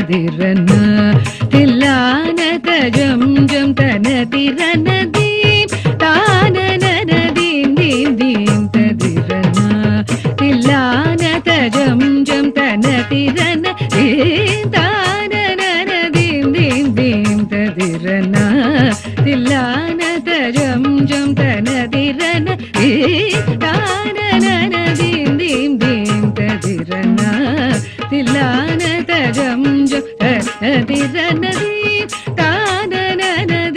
ததிரன தில்லான தஜம் ஜம் தன திரன தீம் தானன தீம் தீம் தீம் ததிரன தில்லான தஜம் ஜம் தன திரன தீம் தானன தீம் தீம் தீம் ததிரன தில்லான தஜம் ஜம் தன திரன தீம் தானன தீம் தீம் தீம் ததிரன தில்லான தஜம் ஜம் தன திரன தீம் தானன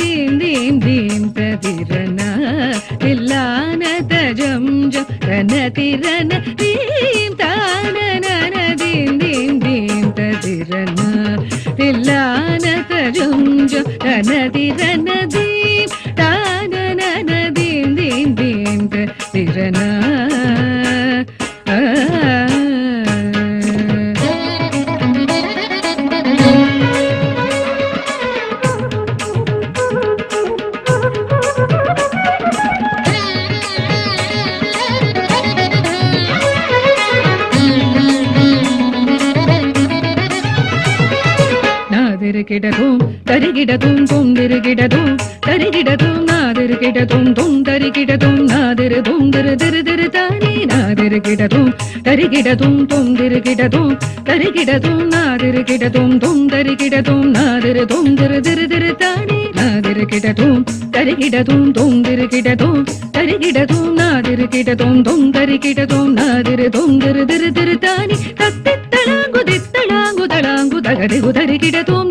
தீம் தீம் தீம் ததிரன தில்லான தஜம் ஜம் தன திரன தீம் தானன தீம் தீம் தீம் ததிரன தில்லான தஜம் ஜம் தன திரன தீம் தானன தீம் தீம் தீம் ததிரன கிடதும் தரிகிடதும் தொந்திருகிடதும் தரிகிடதும் நாதிருகிடதும் தொந்தரிகிடதும் நாதிருதும் திரு திரு திரு தானே நாதிருகிடதும் தரிகிடதும் தொந்திருகிடதும் தரிகிடதும் நாதிருகிடதும் தொந்தரிகிடதும் நாதிருதும் திரு திரு திரு தானே நாதிருகிடதும் தரிகிடதும் தொந்திருகிடதும் தரிகிடதும் நாதிருகிடதும் தொந்தரிகிடதும் நாதிருதும் திரு திரு திரு தானே தத்தித்தளாங்கு தித்தளாங்கு தளாங்கு தகதிகு தரிகிடதும்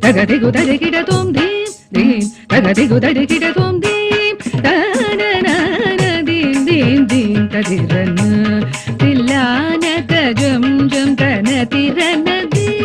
தகதிகு தரிகிடதும் தீம் தீம் தகதிகு தரிகிடதும் தீம் தானன தீம் தீம் தீம் ததிரன தில்லான தஜம் ஜம் தன திரன தீம்